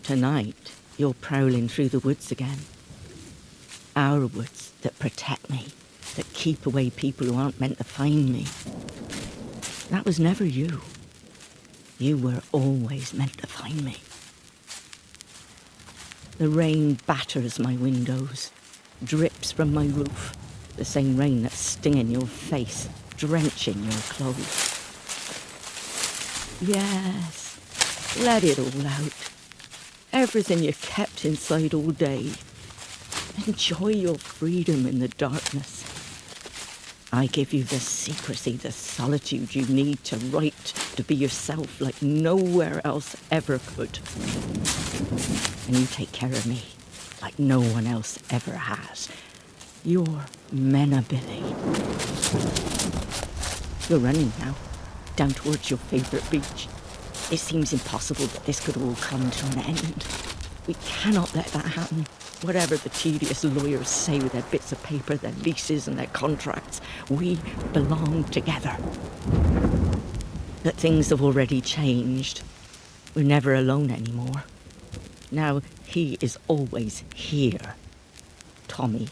Tonight, you're prowling through the woods again. Our woods that protect me, that keep away people who aren't meant to find me. That was never you. You were always meant to find me. The rain batters my windows, drips from my roof, the same rain that's stinging your face, drenching your clothes. Yes, let it all out. Everything you kept inside all day. Enjoy your freedom in the darkness. I give you the secrecy, the solitude you need to write, to be yourself like nowhere else ever could. And you take care of me like no one else ever has. You're Menabilly. You're running now, down towards your favourite beach. It seems impossible that this could all come to an end. We cannot let that happen. Whatever the tedious lawyers say with their bits of paper, their leases and their contracts, we belong together. But things have already changed. We're never alone anymore. Now he is always here. Tommy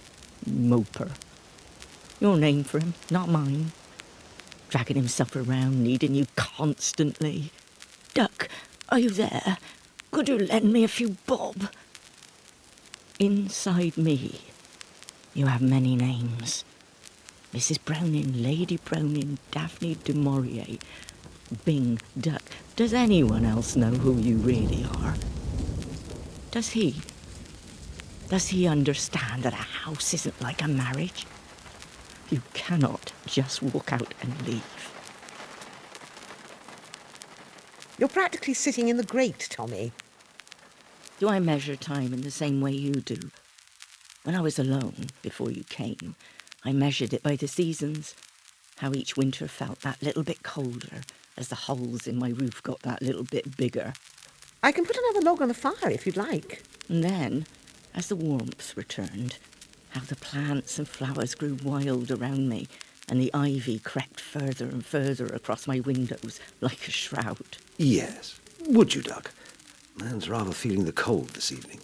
Moper. Your name for him, not mine. Dragging himself around, needing you constantly. Duck, are you there? Could you lend me a few bob? Inside me, you have many names. Mrs. Browning, Lady Browning, Daphne du Maurier, Bing, Duck. Does anyone else know who you really are? Does he? Does he understand that a house isn't like a marriage? You cannot just walk out and leave. You're practically sitting in the grate, Tommy. Do I measure time in the same way you do? When I was alone, before you came, I measured it by the seasons, how each winter felt that little bit colder as the holes in my roof got that little bit bigger. I can put another log on the fire if you'd like. And then, as the warmth returned, how the plants and flowers grew wild around me and the ivy crept further and further across my windows like a shroud. Yes. Would you, Duck? Man's rather feeling the cold this evening.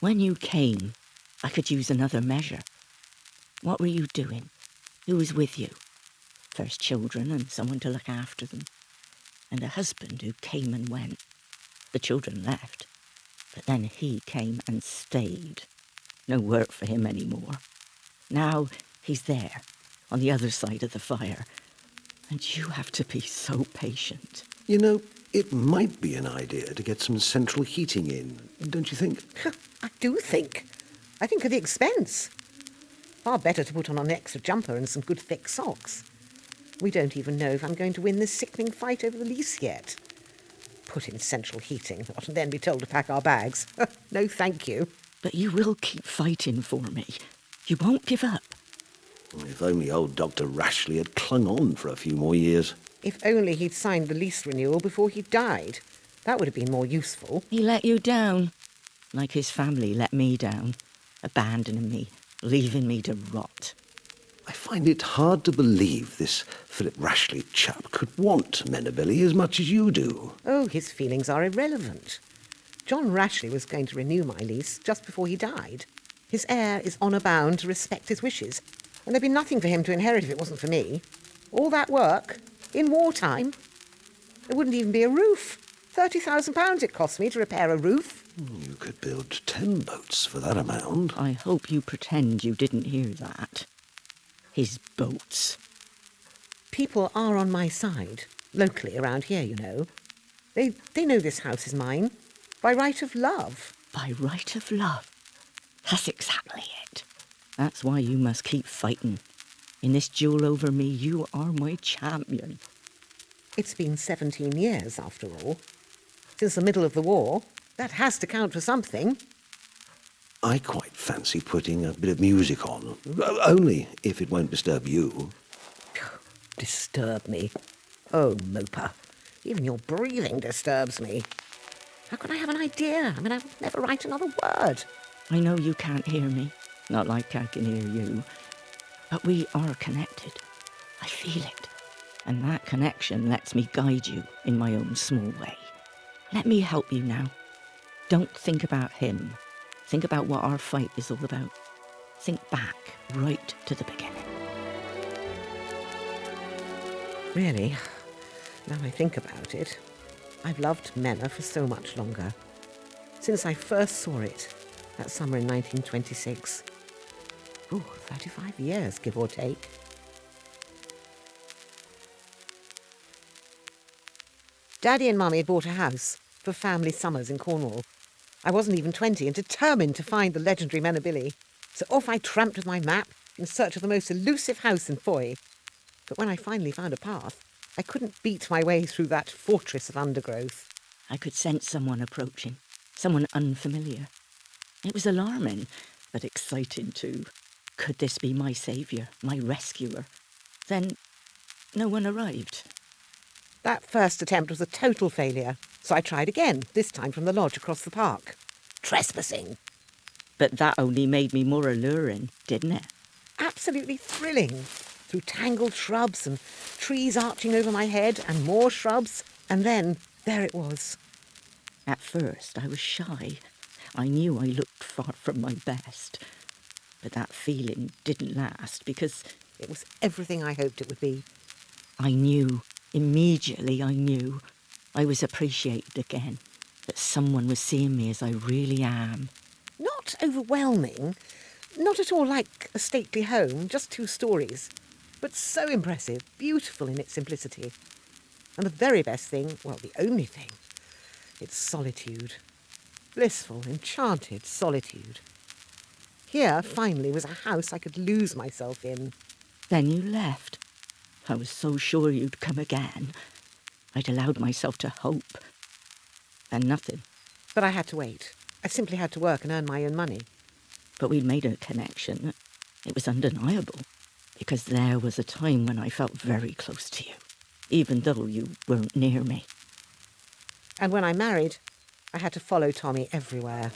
When you came, I could use another measure. What were you doing? Who was with you? First children and someone to look after them. And a husband who came and went. The children left. But then he came and stayed. No work for him anymore. Now he's there, on the other side of the fire. And you have to be so patient. You know, it might be an idea to get some central heating in, don't you think? I do think. I think of the expense. Far better to put on an extra jumper and some good thick socks. We don't even know if I'm going to win this sickening fight over the lease yet. Put in central heating, and then be told to pack our bags. No, thank you. But you will keep fighting for me. You won't give up. If only old Dr. Rashley had clung on for a few more years. If only he'd signed the lease renewal before he died. That would have been more useful. He let you down, like his family let me down, abandoning me, leaving me to rot. I find it hard to believe this Philip Rashley chap could want Menabilly as much as you do. Oh, his feelings are irrelevant. John Rashley was going to renew my lease just before he died. His heir is honour bound to respect his wishes, and there'd be nothing for him to inherit if it wasn't for me. All that work, in wartime. There wouldn't even be a roof. £30,000 it cost me to repair a roof. You could build 10 boats for that amount. I hope you pretend you didn't hear that. His boats. People are on my side, locally around here, you know. They know this house is mine, by right of love. By right of love. That's exactly it. That's why you must keep fighting. In this duel over me, you are my champion. It's been 17 years, after all. Since the middle of the war. That has to count for something. I quite fancy putting a bit of music on. Only if it won't disturb you. Disturb me? Oh, Moper. Even your breathing disturbs me. How can I have an idea? I mean, I would never write another word. I know you can't hear me. Not like I can hear you. But we are connected. I feel it. And that connection lets me guide you in my own small way. Let me help you now. Don't think about him. Think about what our fight is all about. Think back right to the beginning. Really, now I think about it, I've loved Menor for so much longer. Since I first saw it, that summer in 1926. 35 years, give or take. Daddy and Mummy had bought a house for family summers in Cornwall. I wasn't even 20 and determined to find the legendary Menabilly. So off I tramped with my map in search of the most elusive house in Foy. But when I finally found a path, I couldn't beat my way through that fortress of undergrowth. I could sense someone approaching, someone unfamiliar. It was alarming, but exciting too. Could this be my saviour, my rescuer? Then no one arrived. That first attempt was a total failure, so I tried again, this time from the lodge across the park. Trespassing. But that only made me more alluring, didn't it? Absolutely thrilling. Through tangled shrubs and trees arching over my head and more shrubs, and then there it was. At first I was shy. I knew I looked far from my best. But that feeling didn't last because It was everything I hoped it would be. I knew, immediately I knew, I was appreciated again, that someone was seeing me as I really am. Not overwhelming, not at all like a stately home, just 2 stories, but so impressive, beautiful in its simplicity. And the very best thing, well, the only thing, its solitude. Blissful, enchanted solitude. Here, finally, was a house I could lose myself in. Then you left. I was so sure you'd come again. I'd allowed myself to hope. And nothing. But I had to wait. I simply had to work and earn my own money. But we'd made a connection. It was undeniable. Because there was a time when I felt very close to you, even though you weren't near me. And when I married, I had to follow Tommy everywhere.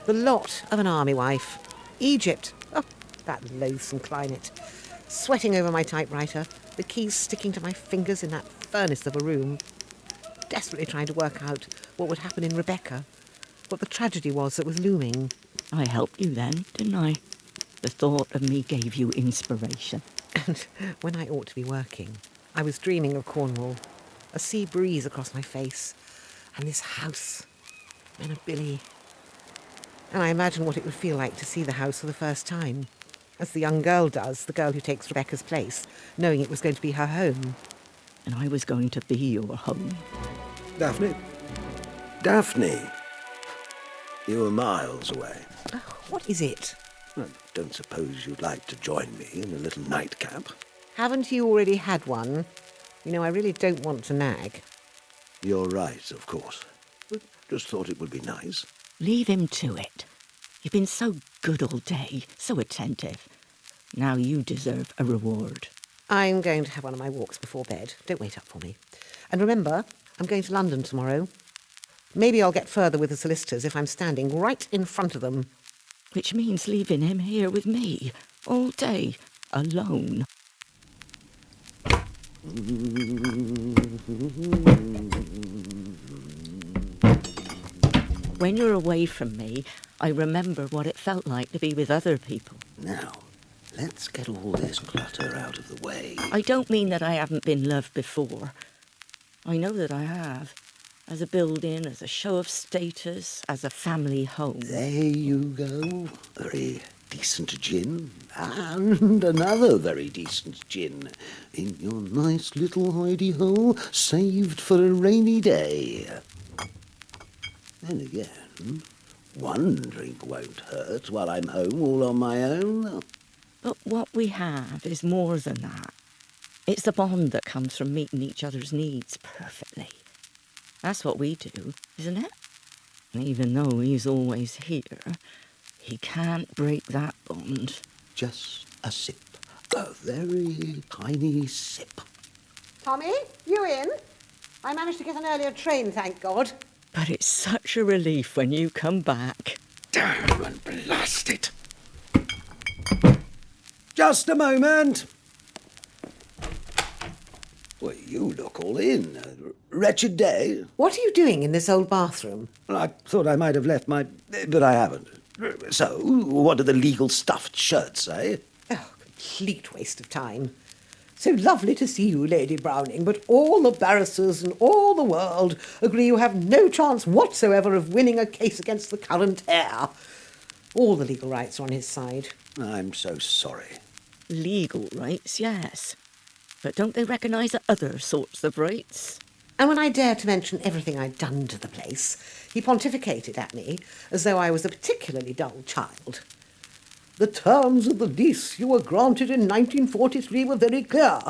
The lot of an army wife. Egypt. Oh, that loathsome climate. Sweating over my typewriter, the keys sticking to my fingers in that furnace of a room. Desperately trying to work out what would happen in Rebecca, what the tragedy was that was looming. I helped you then, didn't I? The thought of me gave you inspiration. And when I ought to be working, I was dreaming of Cornwall, a sea breeze across my face, and this house, Menabilly. And I imagined what it would feel like to see the house for the first time, as the young girl does, the girl who takes Rebecca's place, knowing it was going to be her home. And I was going to be your home. Daphne? Daphne! You were miles away. Oh, what is it? I don't suppose you'd like to join me in a little nightcap? Haven't you already had one? You know, I really don't want to nag. You're right, of course. But just thought it would be nice. Leave him to it. You've been so good all day, so attentive. Now you deserve a reward. I'm going to have one of my walks before bed. Don't wait up for me. And remember, I'm going to London tomorrow. Maybe I'll get further with the solicitors if I'm standing right in front of them. Which means leaving him here with me, all day, alone. When you're away from me, I remember what it felt like to be with other people. Now, let's get all this clutter out of the way. I don't mean that I haven't been loved before. I know that I have. As a building, as a show of status, as a family home. There you go. A very decent gin. And another very decent gin. In your nice little hidey-hole, saved for a rainy day. Then again, one drink won't hurt while I'm home all on my own. But what we have is more than that. It's the bond that comes from meeting each other's needs perfectly. That's what we do, isn't it? And even though he's always here, he can't break that bond. Just a sip. A very tiny sip. Tommy, you in? I managed to get an earlier train, thank God. But it's such a relief when you come back. Damn and blast it. Just a moment. Well, you look all in. Wretched day? What are you doing in this old bathroom? Well, I thought I might have left my... but I haven't. So, what do the legal stuffed shirts say? Oh, complete waste of time. So lovely to see you, Lady Browning, but all the barristers in all the world agree you have no chance whatsoever of winning a case against the current heir. All the legal rights are on his side. I'm so sorry. Legal rights, yes. But don't they recognise other sorts of rights? And when I dared to mention everything I'd done to the place, he pontificated at me as though I was a particularly dull child. The terms of the lease you were granted in 1943 were very clear.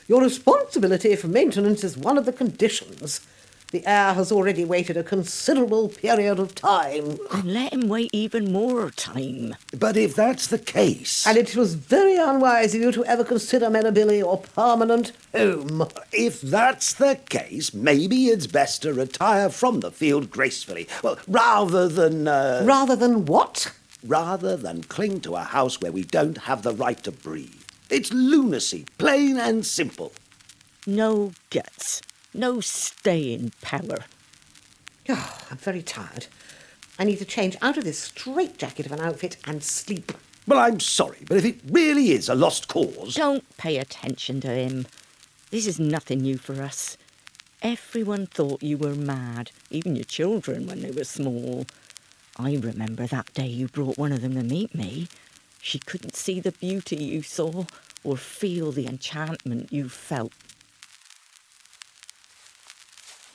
Your responsibility for maintenance is one of the conditions. The heir has already waited a considerable period of time. And let him wait even more time. But if that's the case... And it was very unwise of you to ever consider Menabilly your permanent home. If that's the case, maybe it's best to retire from the field gracefully. Well, rather than... Rather than what? Rather than cling to a house where we don't have the right to breathe. It's lunacy, plain and simple. No guts. No staying power. Oh, I'm very tired. I need to change out of this straitjacket of an outfit and sleep. Well, I'm sorry, but if it really is a lost cause... Don't pay attention to him. This is nothing new for us. Everyone thought you were mad, even your children when they were small. I remember that day you brought one of them to meet me. She couldn't see the beauty you saw or feel the enchantment you felt.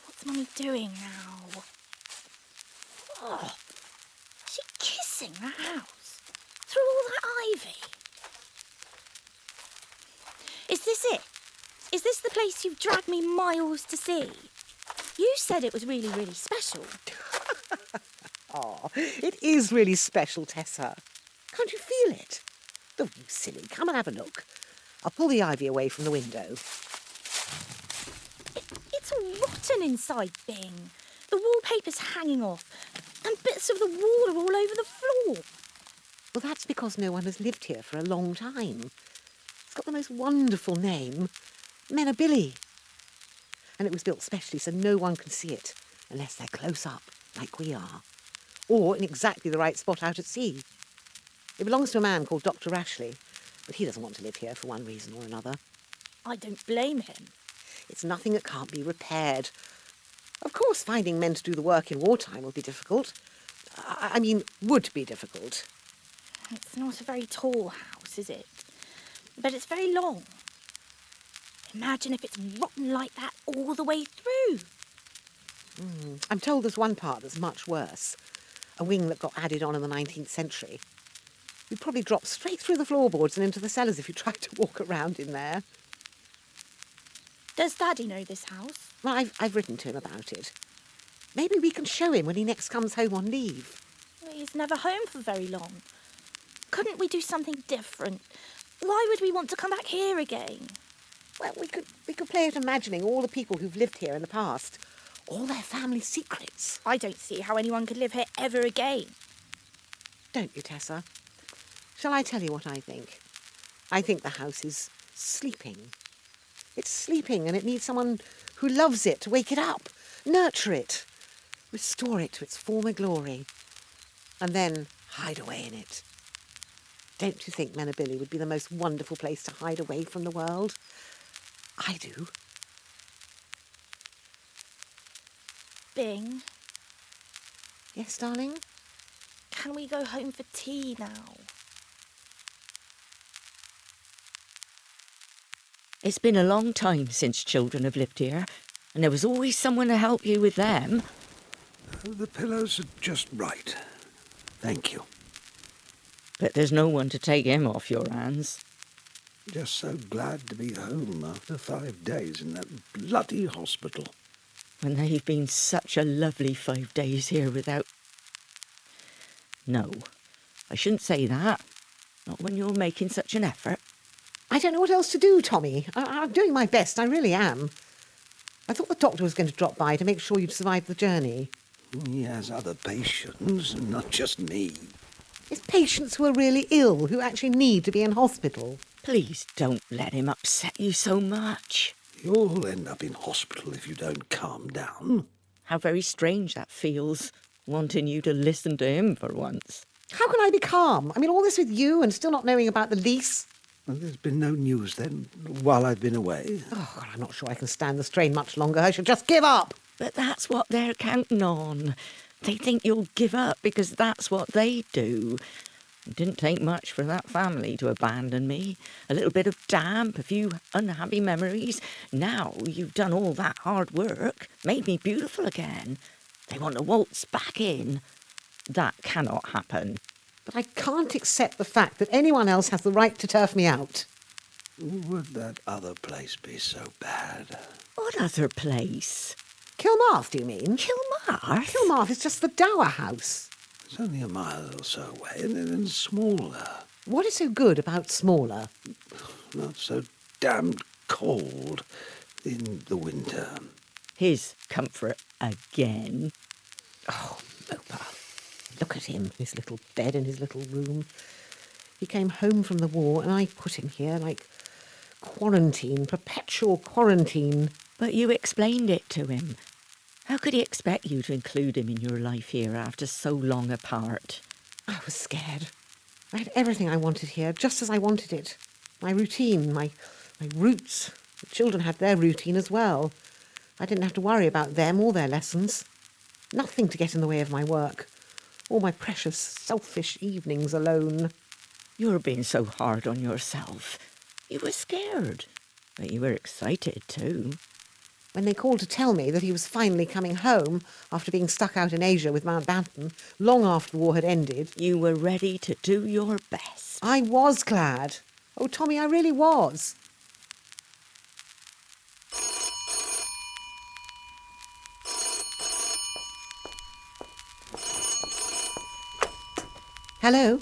What's Mummy doing now? Oh, is she kissing the house? Through all that ivy? Is this it? Is this the place you've dragged me miles to see? You said it was really, really special. Oh, it is really special, Tessa. Can't you feel it? Oh, you silly. Come and have a look. I'll pull the ivy away from the window. It's rotten inside, Bing. The wallpaper's hanging off, and bits of the wall are all over the floor. Well, that's because no one has lived here for a long time. It's got the most wonderful name, Menabilly. And it was built specially so no one can see it unless they're close up, like we are, or in exactly the right spot out at sea. It belongs to a man called Dr. Rashley, but he doesn't want to live here for one reason or another. I don't blame him. It's nothing that can't be repaired. Of course, finding men to do the work in wartime will be difficult. I mean, would be difficult. It's not a very tall house, is it? But it's very long. Imagine if it's rotten like that all the way through. I'm told there's one part that's much worse. A wing that got added on in the 19th century. You'd probably drop straight through the floorboards and into the cellars if you tried to walk around in there. Does Daddy know this house? Well, I've written to him about it. Maybe we can show him when he next comes home on leave. Well, he's never home for very long. Couldn't we do something different? Why would we want to come back here again? Well, we could play at imagining all the people who've lived here in the past. All their family secrets. I don't see how anyone could live here ever again. Don't you, Tessa? Shall I tell you what I think? I think the house is sleeping. It's sleeping and it needs someone who loves it to wake it up, nurture it, restore it to its former glory, and then hide away in it. Don't you think Menabilly would be the most wonderful place to hide away from the world? I do. Bing, Yes, darling? can we go home for tea now? It's been a long time since children have lived here, and there was always someone to help you with them. The pillows are just right. Thank you. But there's no one to take him off your hands. Just so glad to be home after 5 days in that bloody hospital. And they've been such a lovely 5 days here without... No, I shouldn't say that. Not when you're making such an effort. I don't know what else to do, Tommy. I'm doing my best, I really am. I thought the doctor was going to drop by to make sure you'd survive the journey. He has other patients, not just me. It's patients who are really ill, who actually need to be in hospital. Please don't let him upset you so much. You'll end up in hospital if you don't calm down. How very strange that feels, wanting you to listen to him for once. How can I be calm? I mean, all this with you and still not knowing about the lease. Well, there's been no news then, while I've been away. Oh, God, I'm not sure I can stand the strain much longer. I should just give up. But that's what they're counting on. They think you'll give up because that's what they do. It didn't take much for that family to abandon me. A little bit of damp, a few unhappy memories. Now you've done all that hard work, made me beautiful again. They want to waltz back in. That cannot happen. But I can't accept the fact that anyone else has the right to turf me out. Would that other place be so bad? What other place? Kilmarth, do you mean? Kilmarth? Kilmarth is just the dower house. It's only a mile or so away and smaller. What is so good about smaller? Not so damned cold in the winter. His comfort again. Oh, Mopa. Look at him, his little bed in his little room. He came home from the war and I put him here like quarantine, perpetual quarantine. But you explained it to him. How could he expect you to include him in your life here after so long apart? I was scared. I had everything I wanted here, just as I wanted it. My routine, my roots. The children had their routine as well. I didn't have to worry about them or their lessons. Nothing to get in the way of my work. All my precious, selfish evenings alone. You're being so hard on yourself. You were scared, but you were excited too. When they called to tell me that he was finally coming home after being stuck out in Asia with Mountbatten, long after the war had ended, You were ready to do your best. I was glad. Oh, Tommy, I really was. Hello?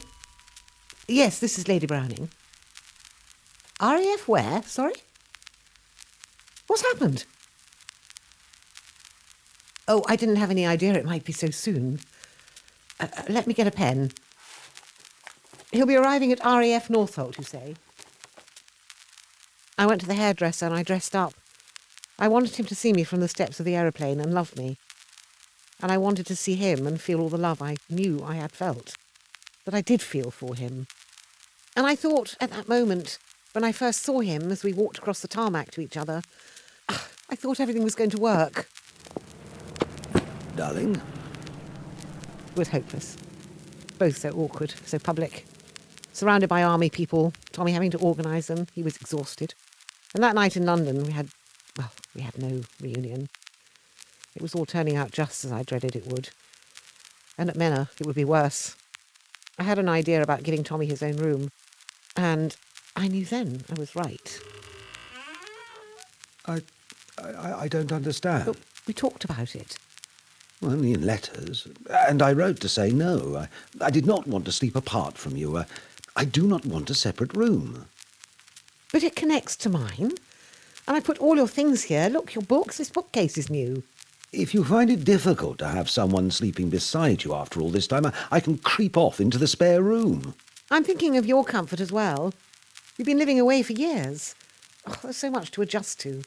Yes, this is Lady Browning. RAF where? Sorry? What's happened? Oh, I didn't have any idea it might be so soon. Let me get a pen. He'll be arriving at RAF Northolt, you say? I went to the hairdresser and I dressed up. I wanted him to see me from the steps of the aeroplane and love me. And I wanted to see him and feel all the love I knew I had felt. That I did feel for him. And I thought, at that moment, when I first saw him as we walked across the tarmac to each other, I thought everything was going to work. Darling? It was hopeless. Both so awkward, so public. Surrounded by army people, Tommy having to organise them, he was exhausted. And that night in London we had no reunion. It was all turning out just as I dreaded it would. And at Menor, it would be worse. I had an idea about giving Tommy his own room, and I knew then I was right. I don't understand. But we talked about it. Well, only in letters. And I wrote to say no. I did not want to sleep apart from you. I do not want a separate room. But it connects to mine. And I put all your things here. Look, your books, this bookcase is new. If you find it difficult to have someone sleeping beside you after all this time, I can creep off into the spare room. I'm thinking of your comfort as well. You've been living away for years. Oh, there's so much to adjust to.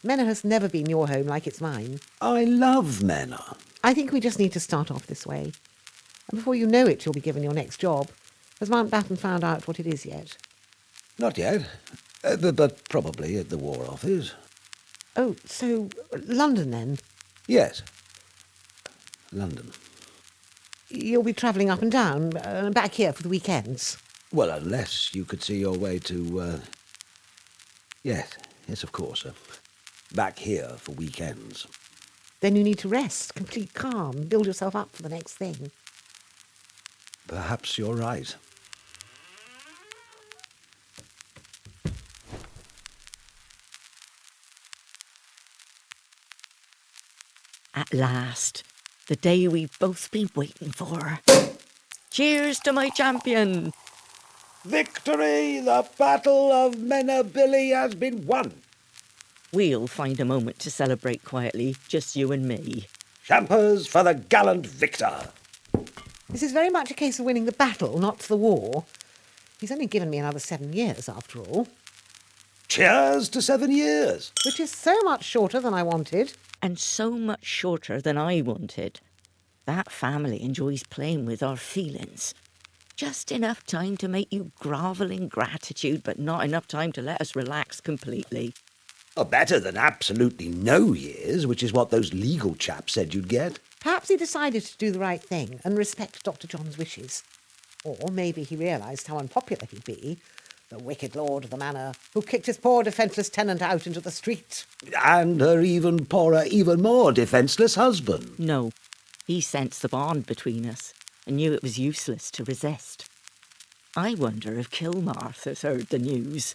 Menor has never been your home like it's mine. I love Menor. I think we just need to start off this way. And before you know it, you'll be given your next job. Has Mountbatten found out what it is yet? Not yet, but probably at the War Office. Oh, so London then? Yes, London. You'll be travelling up and down, back here for the weekends? Well, unless you could see your way to... Yes, of course. Back here for weekends. Then you need to rest, complete calm, build yourself up for the next thing. Perhaps you're right. At last, the day we've both been waiting for. Cheers to my champion! Victory! The Battle of Menabilly has been won! We'll find a moment to celebrate quietly, just you and me. Champers for the gallant victor! This is very much a case of winning the battle, not the war. He's only given me another 7 years, after all. cheers to 7 years. Which is so much shorter than I wanted. And so much shorter than I wanted. That family enjoys playing with our feelings. Just enough time to make you grovel in gratitude, but not enough time to let us relax completely. Oh, better than absolutely no years, which is what those legal chaps said you'd get. Perhaps he decided to do the right thing and respect Dr. John's wishes. Or maybe he realised how unpopular he'd be, the wicked lord of the manor, who kicked his poor defenceless tenant out into the street. And her even poorer, even more defenceless husband. No, he sensed the bond between us and knew it was useless to resist. I wonder if Kilmartha's heard the news.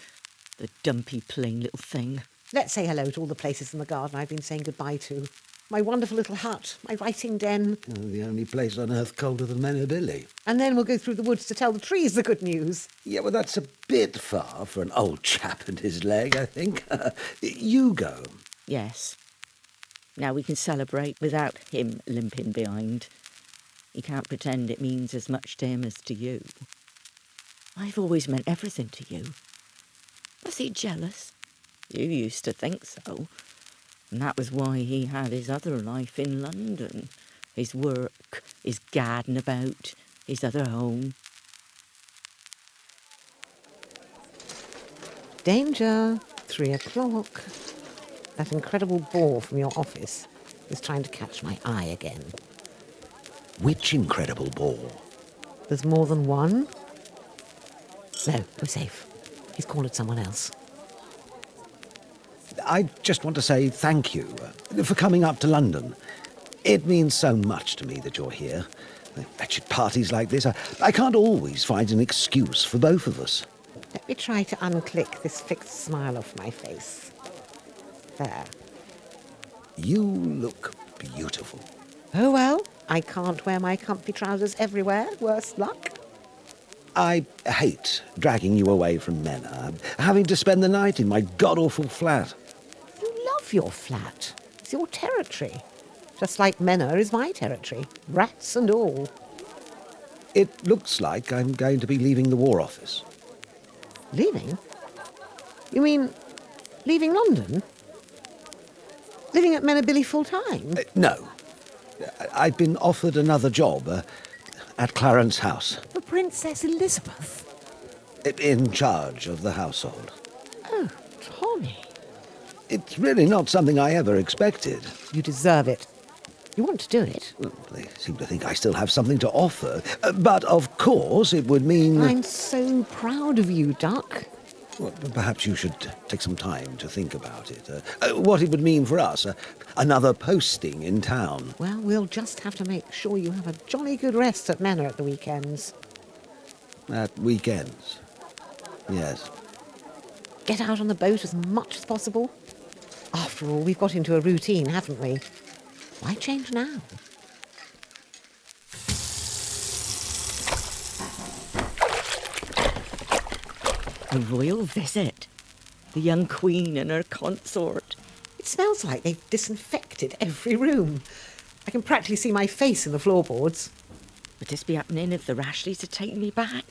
The dumpy, plain little thing. Let's say hello to all the places in the garden I've been saying goodbye to. My wonderful little hut, my writing den. Oh, the only place on earth colder than Menabilly. And then we'll go through the woods to tell the trees the good news. Yeah, well, that's a bit far for an old chap and his leg, I think. You go. Yes. Now we can celebrate without him limping behind. He can't pretend it means as much to him as to you. I've always meant everything to you. Was he jealous? You used to think so. And that was why he had his other life in London. His work, his gadding about, his other home. Danger. 3 o'clock. That incredible bore from your office is trying to catch my eye again. Which incredible ball? There's more than one? No, we're safe. He's called it someone else. I just want to say thank you for coming up to London. It means so much to me that you're here. Wretched parties like this, I can't always find an excuse for both of us. Let me try to unclick this fixed smile off my face. There. You look beautiful. Oh well, I can't wear my comfy trousers everywhere, worse luck. I hate dragging you away from Mena, having to spend the night in my god-awful flat. You love your flat. It's your territory. Just like Menor is my territory, rats and all. It looks like I'm going to be leaving the War Office. Leaving? You mean leaving London? Living at Menabilly full-time? No. I've been offered another job at Clarence House, For Princess Elizabeth? in charge of the household. Oh, Tommy. It's really not something I ever expected. You deserve it. You want to do it? Well, they seem to think I still have something to offer. But of course it would mean... I'm so proud of you, Duck. Well, perhaps you should take some time to think about it. What it would mean for us. Another posting in town. Well, we'll just have to make sure you have a jolly good rest at Manor at the weekends. At weekends. Yes. Get out on the boat as much as possible. After all, we've got into a routine, haven't we? Why change now? A royal visit. The young queen and her consort. It smells like they've disinfected every room. I can practically see my face in the floorboards. Would this be happening if the Rashleys had taken me back?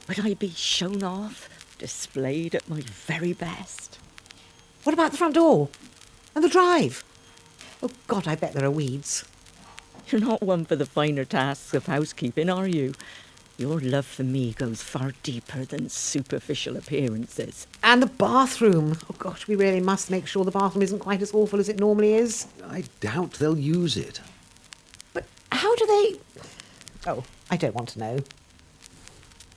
Would I be shown off, displayed at my very best? What about the front door? And the drive? Oh, God, I bet there are weeds. You're not one for the finer tasks of housekeeping, are you? Your love for me goes far deeper than superficial appearances. And the bathroom. Oh, gosh, we really must make sure the bathroom isn't quite as awful as it normally is. I doubt they'll use it. But how do they... Oh, I don't want to know.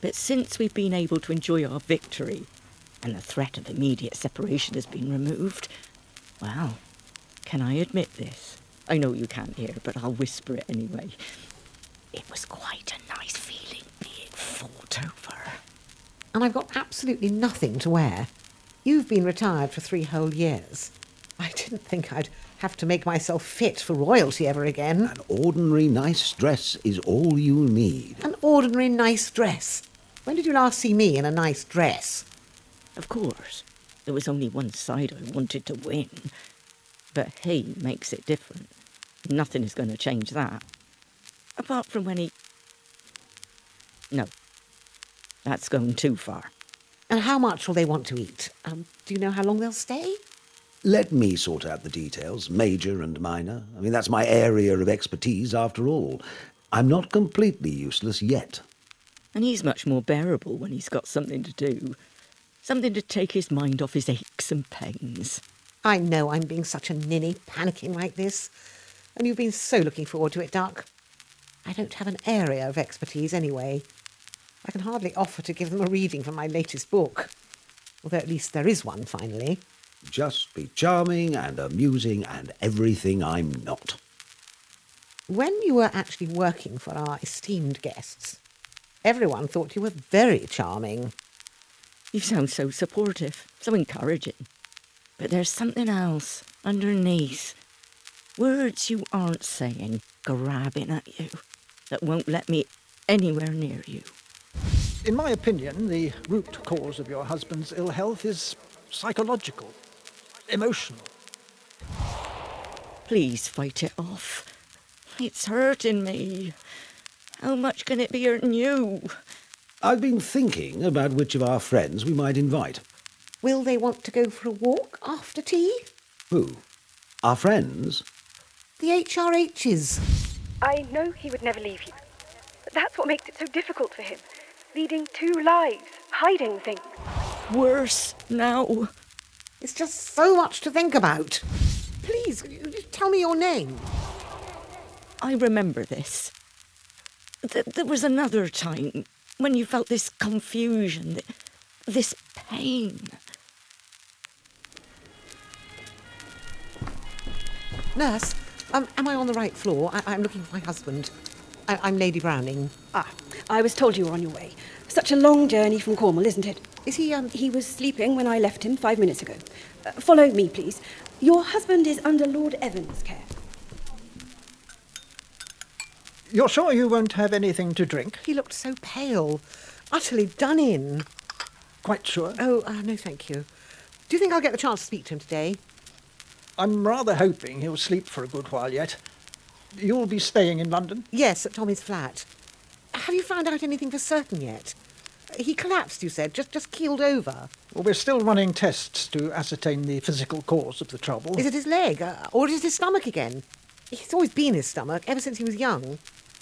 But since we've been able to enjoy our victory, and the threat of immediate separation has been removed, well, can I admit this? I know you can't hear, but I'll whisper it anyway. It was quite a nice feeling being fought over. And I've got absolutely nothing to wear. You've been retired for 3 whole years. I didn't think I'd have to make myself fit for royalty ever again. An ordinary nice dress is all you need. An ordinary nice dress. When did you last see me in a nice dress? Of course, there was only one side I wanted to win. But he makes it different. Nothing is going to change that. Apart from when he... No, that's going too far. And how much will they want to eat? Do you know how long they'll stay? Let me sort out the details, major and minor. I mean, that's my area of expertise after all. I'm not completely useless yet. And he's much more bearable when he's got something to do. Something to take his mind off his aches and pains. I know I'm being such a ninny, panicking like this. And you've been so looking forward to it, Duck. I don't have an area of expertise anyway. I can hardly offer to give them a reading from my latest book. Although at least there is one, finally. Just be charming and amusing and everything I'm not. When you were actually working for our esteemed guests, everyone thought you were very charming. You sound so supportive, so encouraging. But there's something else underneath. Words you aren't saying, grabbing at you, that won't let me anywhere near you. In my opinion, the root cause of your husband's ill health is psychological, emotional. Please fight it off. It's hurting me. How much can it be hurting you? I've been thinking about which of our friends we might invite. Will they want to go for a walk after tea? Who? Our friends? The HRHs. I know he would never leave you. But that's what makes it so difficult for him. Leading two lives, hiding things. Worse now. It's just so much to think about. Please, tell me your name. I remember this. There was another time when you felt this confusion, this pain. Nurse, am I on the right floor? I'm looking for my husband. I'm Lady Browning. I was told you were on your way. Such a long journey from Cornwall, isn't it? Is he, He was sleeping when I left him 5 minutes ago. Follow me, please. Your husband is under Lord Evan's care. You're sure you won't have anything to drink? He looked so pale, utterly done in. Quite sure. Oh, no, thank you. Do you think I'll get the chance to speak to him today? I'm rather hoping he'll sleep for a good while yet. You'll be staying in London? Yes, at Tommy's flat. Have you found out anything for certain yet? He collapsed, you said, just keeled over. Well, we're still running tests to ascertain the physical cause of the trouble. Is it his leg, or is it his stomach again? It's always been his stomach, ever since he was young.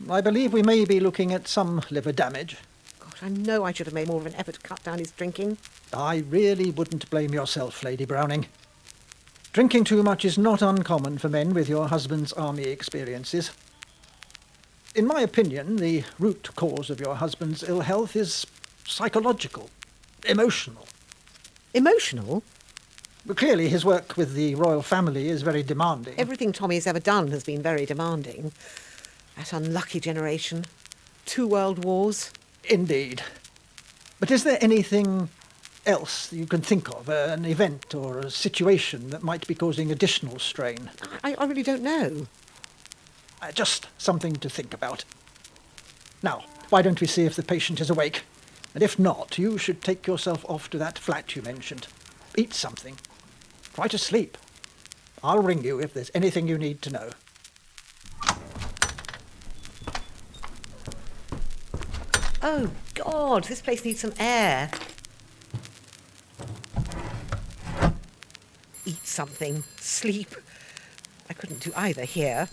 I believe we may be looking at some liver damage. Gosh, I know I should have made more of an effort to cut down his drinking. I really wouldn't blame yourself, Lady Browning. Drinking too much is not uncommon for men with your husband's army experiences. In my opinion, the root cause of your husband's ill health is psychological, emotional. Emotional? But clearly his work with the royal family is very demanding. Everything Tommy has ever done has been very demanding. That unlucky generation. 2 world wars. Indeed. But is there anything else you can think of, an event or a situation that might be causing additional strain? I really don't know. Just something to think about. Now, why don't we see if the patient is awake? And if not, you should take yourself off to that flat you mentioned. Eat something. Try to sleep. I'll ring you if there's anything you need to know. Oh, God, this place needs some air. Eat something. Sleep. I couldn't do either here.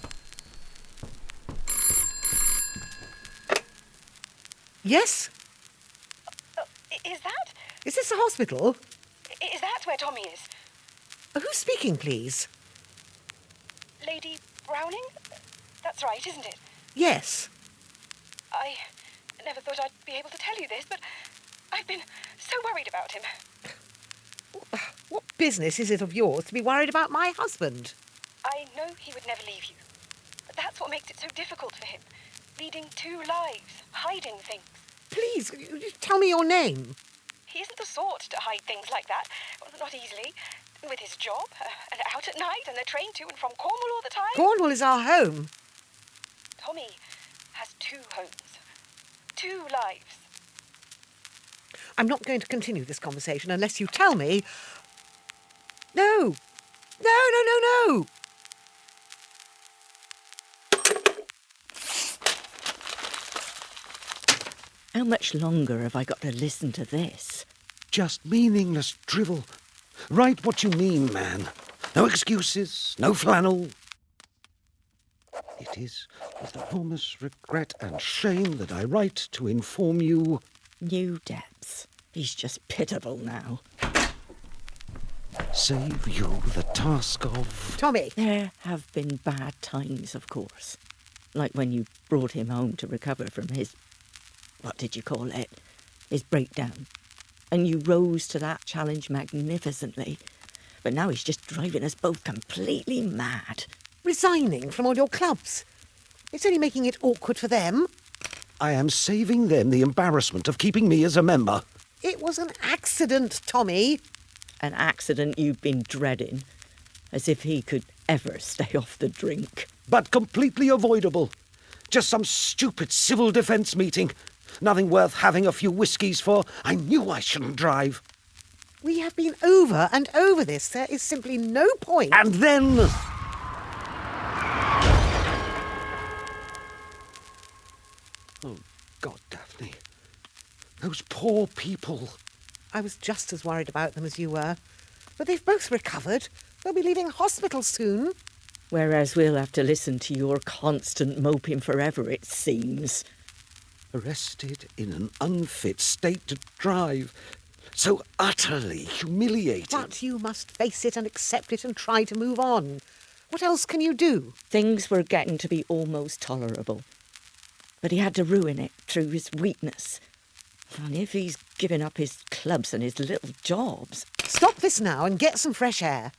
Yes? Is that? Is this the hospital? Is that where Tommy is? Who's speaking, please? Lady Browning? That's right, isn't it? Yes. I never thought I'd be able to tell you this, but I've been so worried about him. What business is it of yours to be worried about my husband? I know he would never leave you. But that's what makes it so difficult for him. Leading 2 lives, hiding things. Please, tell me your name. He isn't the sort to hide things like that. Well, not easily. With his job, and out at night, and the train to and from Cornwall all the time. Cornwall is our home. Tommy has 2 homes. 2 lives. I'm not going to continue this conversation unless you tell me... No! No! How much longer have I got to listen to this? just meaningless drivel. Write what you mean, man. No excuses, no flannel. It is with enormous regret and shame that I write to inform you. New depths. He's just pitiable now. Save you the task of... Tommy! There have been bad times, of course. Like when you brought him home to recover from his... what did you call it? His breakdown. And you rose to that challenge magnificently. But now he's just driving us both completely mad. Resigning from all your clubs. It's only making it awkward for them. I am saving them the embarrassment of keeping me as a member. It was an accident, Tommy. An accident you've been dreading. As if he could ever stay off the drink. But completely avoidable. Just some stupid civil defence meeting. Nothing worth having a few whiskies for. I knew I shouldn't drive. We have been over and over this. There is simply no point. And then... Oh, God, Daphne. Those poor people. I was just as worried about them as you were. But they've both recovered. They'll be leaving hospital soon. Whereas we'll have to listen to your constant moping forever, it seems. Arrested in an unfit state to drive. So utterly humiliating. But you must face it and accept it and try to move on. What else can you do? Things were getting to be almost tolerable. But he had to ruin it through his weakness. And if he's given up his clubs and his little jobs... Stop this now and get some fresh air.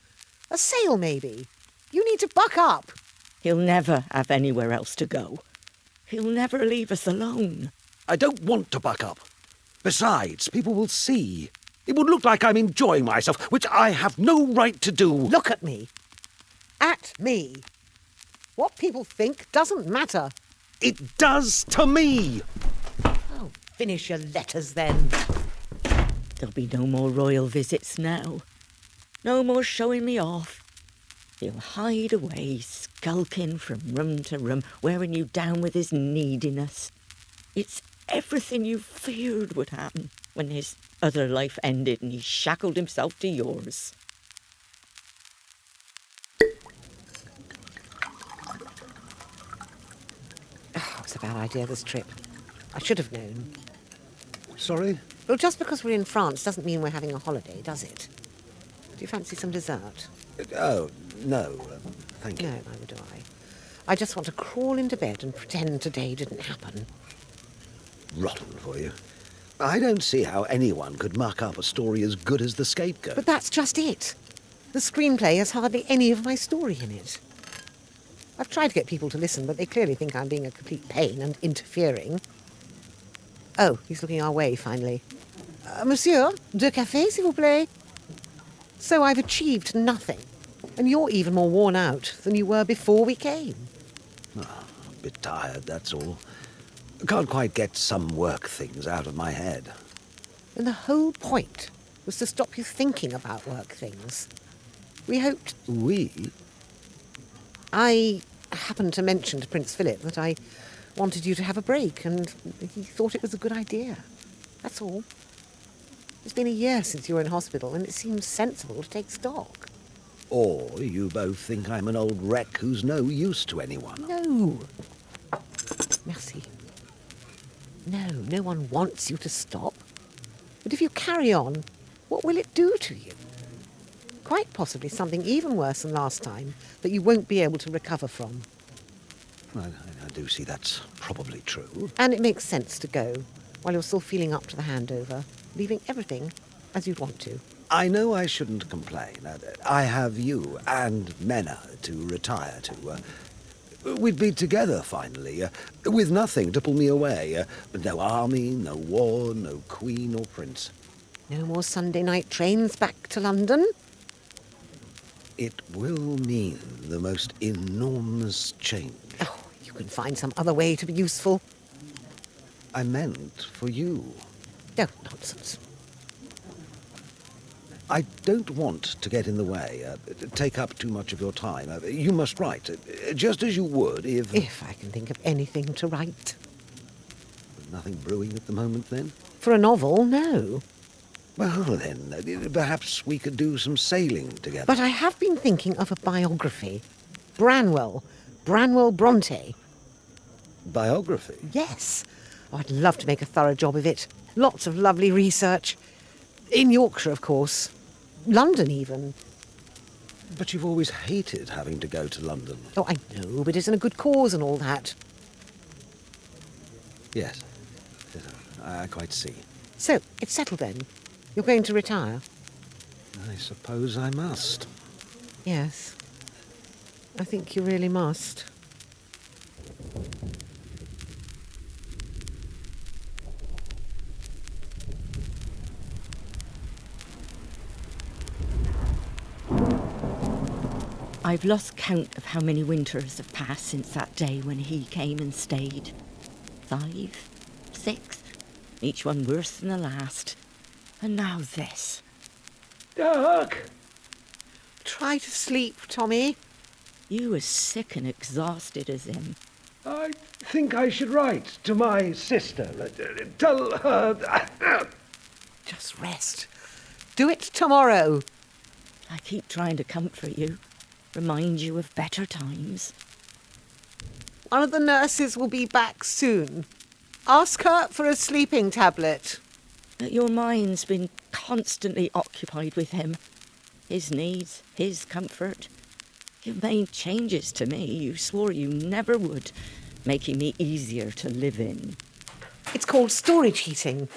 A sail, maybe. You need to buck up. He'll never have anywhere else to go. He'll never leave us alone. I don't want to buck up. Besides, people will see. It would look like I'm enjoying myself, which I have no right to do. Look at me. At me. What people think doesn't matter. It does to me. Oh, finish your letters then. There'll be no more royal visits now. No more showing me off. He'll hide away, skulking from room to room, wearing you down with his neediness. It's everything you feared would happen when his other life ended and he shackled himself to yours. Oh, it's a bad idea, this trip. I should have known. Sorry? Well, just because we're in France doesn't mean we're having a holiday, does it? Do you fancy some dessert? Oh, no. Thank you. No, neither do I. I just want to crawl into bed and pretend today didn't happen. Rotten for you. I don't see how anyone could muck up a story as good as The Scapegoat. But that's just it. The screenplay has hardly any of my story in it. I've tried to get people to listen, but they clearly think I'm being a complete pain and interfering. Oh, he's looking our way, finally. Monsieur, deux cafés, s'il vous plaît? So I've achieved nothing, and you're even more worn out than you were before we came. Oh, a bit tired, that's all. Can't quite get some work things out of my head. And the whole point was to stop you thinking about work things. We hoped... We? I happened to mention to Prince Philip that I wanted you to have a break, and he thought it was a good idea. That's all. It's been a year since you were in hospital, and it seems sensible to take stock. Or you both think I'm an old wreck who's no use to anyone. No. Merci. No one wants you to stop. But if you carry on, what will it do to you? Quite possibly something even worse than last time that you won't be able to recover from. I do see that's probably true. And it makes sense to go while you're still feeling up to the handover, leaving everything as you'd want to. I know I shouldn't complain. I have you and Mena to retire to. We'd be together finally, with nothing to pull me away. No army, no war, no queen or prince. No more Sunday night trains back to London? It will mean the most enormous change. Oh, you can find some other way to be useful. I meant for you. No, nonsense. I don't want to get in the way, take up too much of your time. You must write, just as you would if... If I can think of anything to write. Nothing brewing at the moment, then? For a novel, no. Well, then, perhaps we could do some sailing together. But I have been thinking of a biography. Branwell Bronte. Biography? Yes. Oh, I'd love to make a thorough job of it. Lots of lovely research. In Yorkshire, of course. London, even. But you've always hated having to go to London. Oh, I know, but it's in a good cause and all that. Yes. I quite see. So, it's settled then? You're going to retire? I suppose I must. Yes. I think you really must. I've lost count of how many winters have passed since that day when he came and stayed. 5, 6, each one worse than the last. And now this. Doc! Try to sleep, Tommy. You as sick and exhausted as him. I think I should write to my sister. Tell her... Just rest. Do it tomorrow. I keep trying to comfort you, remind you of better times. One of the nurses will be back soon. Ask her for a sleeping tablet. But your mind's been constantly occupied with him. His needs, his comfort. You've made changes to me you swore you never would, making me easier to live in. It's called storage heating.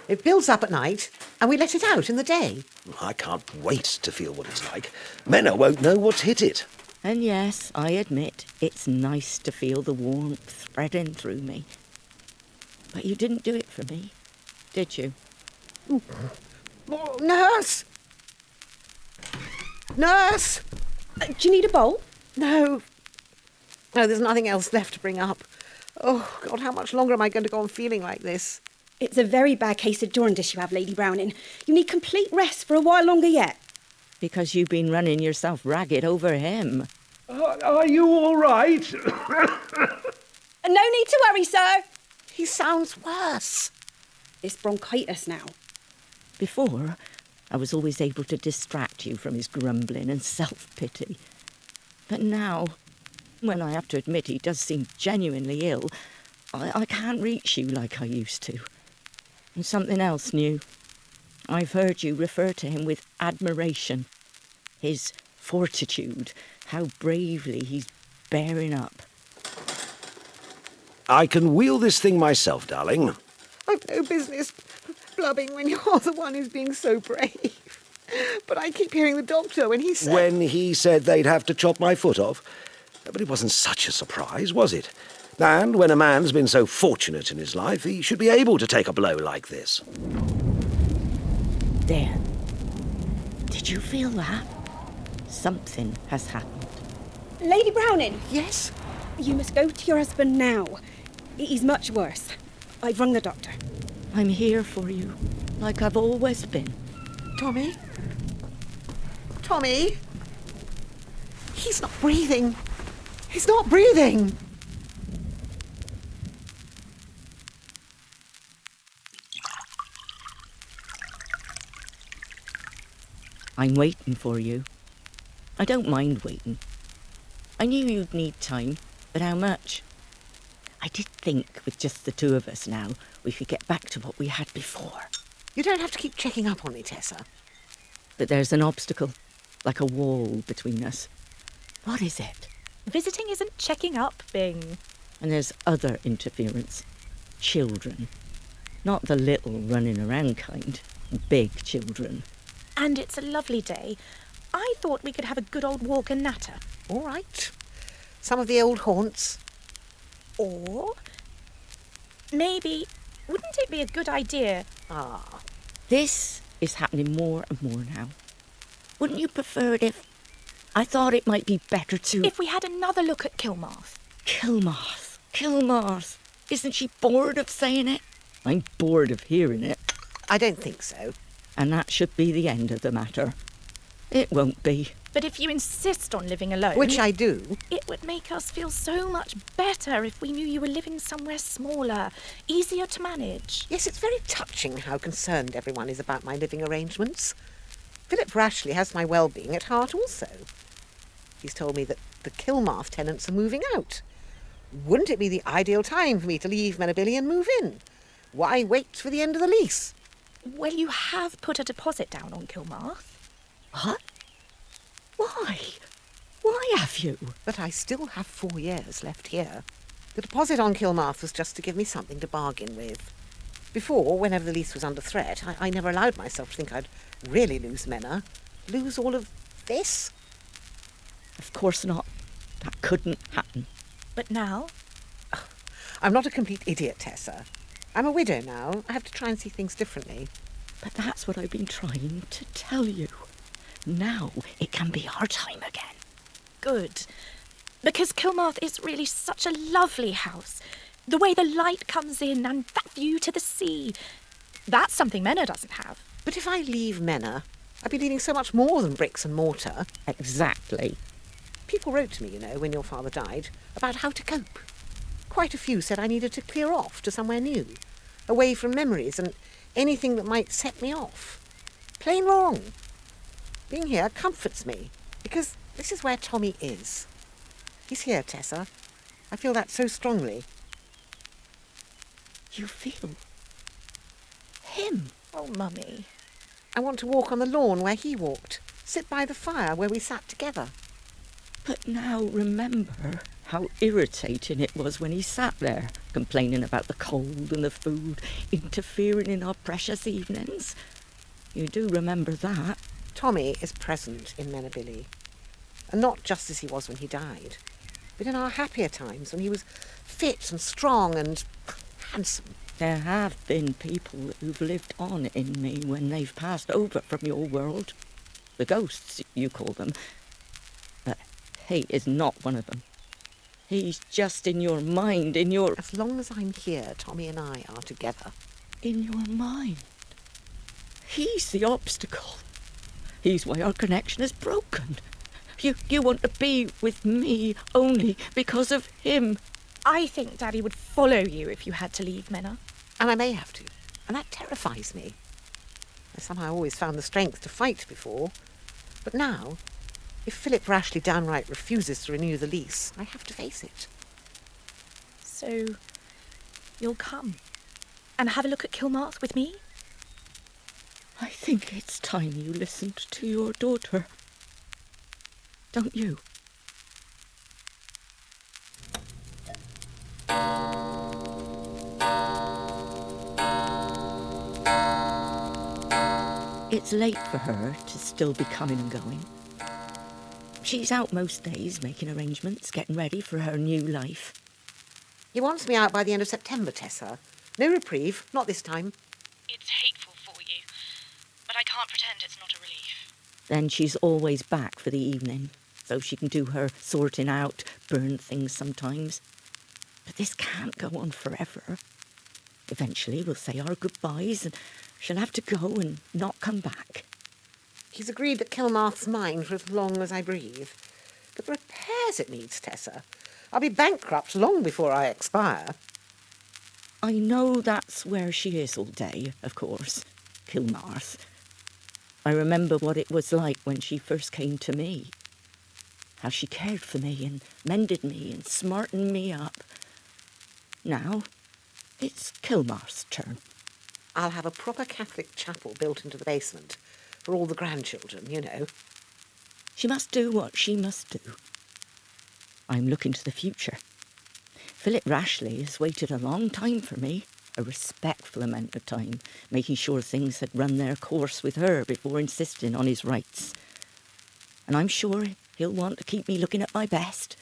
It builds up at night, and we let it out in the day. I can't wait to feel what it's like. Menna won't know what's hit it. And yes, I admit, it's nice to feel the warmth spreading through me. But you didn't do it for me, did you? Oh, nurse! Nurse! Do you need a bowl? No. No, there's nothing else left to bring up. Oh, God, how much longer am I going to go on feeling like this? It's a very bad case of jaundice you have, Lady Browning. You need complete rest for a while longer yet. Because you've been running yourself ragged over him. Are you all right? No need to worry, sir. He sounds worse. It's bronchitis now. Before, I was always able to distract you from his grumbling and self-pity. But now, when I have to admit he does seem genuinely ill, I can't reach you like I used to. And something else new. I've heard you refer to him with admiration. His fortitude, how bravely he's bearing up. I can wheel this thing myself, darling. I've no business blubbing when you're the one who's being so brave. But I keep hearing the doctor when he said... When he said they'd have to chop my foot off. But it wasn't such a surprise, was it? And when a man's been so fortunate in his life, he should be able to take a blow like this. There. Did you feel that? Something has happened. Lady Browning, Yes? you must go to your husband now. He's much worse. I've rung the doctor. I'm here for you, like I've always been. Tommy? Tommy? He's not breathing. He's not breathing. I'm waiting for you. I don't mind waiting. I knew you'd need time, but how much? I did think with just the two of us now, we could get back to what we had before. You don't have to keep checking up on me, Tessa. But there's an obstacle, like a wall between us. What is it? Visiting isn't checking up, Bing. And there's other interference. Children. Not the little running around kind. Big children. And it's a lovely day. I thought we could have a good old walk and natter. All right. Some of the old haunts. Or maybe, wouldn't it be a good idea? This is happening more and more now. Wouldn't you prefer it if... I thought it might be better to... If we had another look at Kilmarth. Kilmarth. Kilmarth. Isn't she bored of saying it? I'm bored of hearing it. I don't think so. And that should be the end of the matter. It won't be, But if you insist on living alone... Which I do. It would make us feel so much better if we knew you were living somewhere smaller, easier to manage. Yes, it's very touching how concerned everyone is about my living arrangements. Philip Rashley has my well-being at heart also. He's told me that the Kilmarth tenants are moving out. Wouldn't it be the ideal time for me to leave Menabilly and move in? Why wait for the end of the lease? Well, you have put a deposit down on Kilmarth. What? Why? Why have you? But I still have 4 years left here. The deposit on Kilmarth was just to give me something to bargain with. Before, whenever the lease was under threat, I never allowed myself to think I'd really lose Menor. Lose all of this? Of course not. That couldn't happen. But now? I'm not a complete idiot, Tessa. I'm a widow now. I have to try and see things differently. But that's what I've been trying to tell you. Now it can be our time again. Good. Because Kilmarth is really such a lovely house. The way the light comes in and that view to the sea. That's something Menor doesn't have. But if I leave Menor, I'd be leaving so much more than bricks and mortar. Exactly. People wrote to me, you know, when your father died, about how to cope. Quite a few said I needed to clear off to somewhere new, away from memories and anything that might set me off. Plain wrong. Being here comforts me, because this is where Tommy is. He's here, Tessa. I feel that so strongly. You feel him? Oh, Mummy. I want to walk on the lawn where he walked, sit by the fire where we sat together. But now remember how irritating it was when he sat there, complaining about the cold and the food, interfering in our precious evenings. You do remember that? Tommy is present in Menabilly, and not just as he was when he died, but in our happier times when he was fit and strong and handsome. There have been people who've lived on in me when they've passed over from your world. The ghosts, you call them. But he is not one of them. He's just in your mind, in your... As long as I'm here, Tommy and I are together. In your mind. He's the obstacle. He's why our connection is broken. You want to be with me only because of him. I think Daddy would follow you if you had to leave Menor. And I may have to, and that terrifies me. I somehow always found the strength to fight before. But now, if Philip Rashley downright refuses to renew the lease, I have to face it. So, you'll come and have a look at Kilmarth with me? I think it's time you listened to your daughter. Don't you? It's late for her to still be coming and going. She's out most days, making arrangements, getting ready for her new life. He wants me out by the end of September, Tessa. No reprieve, not this time. It's hateful for you, but I can't pretend it's not a relief. Then she's always back for the evening, so she can do her sorting out, burn things sometimes. But this can't go on forever. Eventually we'll say our goodbyes and she'll have to go and not come back. He's agreed that Kilmarth's mine for as long as I breathe. But the repairs it needs, Tessa. I'll be bankrupt long before I expire. I know that's where she is all day, of course, Kilmarth. I remember what it was like when she first came to me. How she cared for me and mended me and smartened me up. Now, it's Kilmarth's turn. I'll have a proper Catholic chapel built into the basement for all the grandchildren, you know. She must do what she must do. I'm looking to the future. Philip Rashley has waited a long time for me, a respectful amount of time, making sure things had run their course with her before insisting on his rights. And I'm sure he'll want to keep me looking at my best,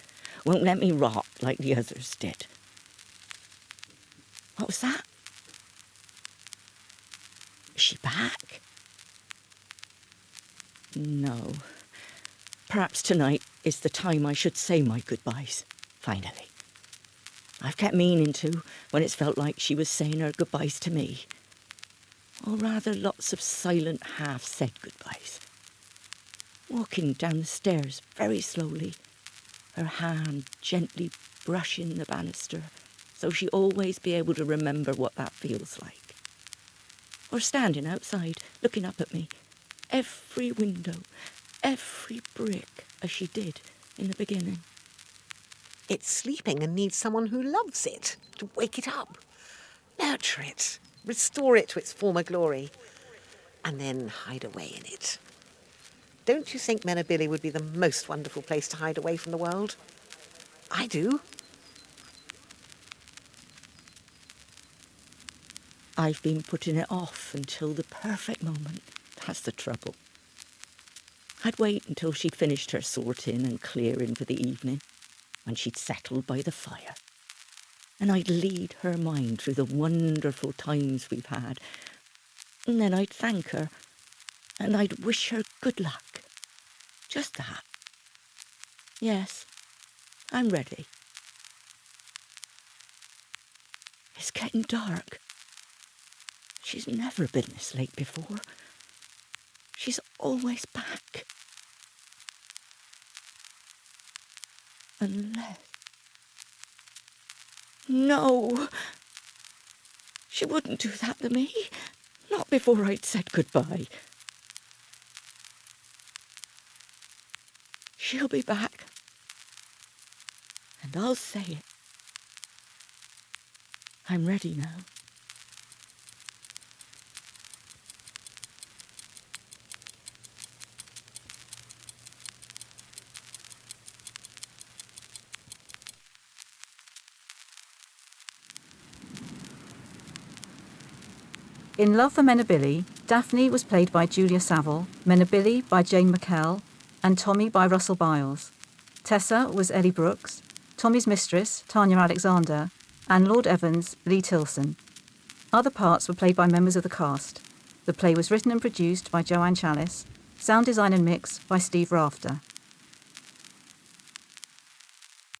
won't let me rot like the others did. What was that? Is she back? No. Perhaps tonight is the time I should say my goodbyes, finally. I've kept meaning to when it's felt like she was saying her goodbyes to me. Or rather, lots of silent, half-said goodbyes. walking down the stairs very slowly, her hand gently brushing the banister so she'll always be able to remember what that feels like. Or standing outside, looking up at me, every window, every brick, as she did in the beginning. It's sleeping and needs someone who loves it, to wake it up, nurture it, restore it to its former glory, and then hide away in it. Don't you think Menabilly would be the most wonderful place to hide away from the world? I do. I've been putting it off until the perfect moment. That's the trouble. I'd wait until she'd finished her sorting and clearing for the evening, when she'd settled by the fire. And I'd lead her mind through the wonderful times we've had. And then I'd thank her, and I'd wish her good luck. Just that. Yes, I'm ready. It's getting dark. She's never been this late before. She's always back. Unless... No! She wouldn't do that to me. Not before I'd said goodbye. She'll be back. And I'll say it. I'm ready now. In Love for Menabilly, Daphne was played by Julia Saville, Menabilly by Jane McKell, and Tommy by Russell Biles. Tessa was Ellie Brooks, Tommy's mistress, Tanya Alexander, and Lord Evans, Lee Tilson. Other parts were played by members of the cast. The play was written and produced by Joanne Chalice, sound design and mix by Steve Rafter.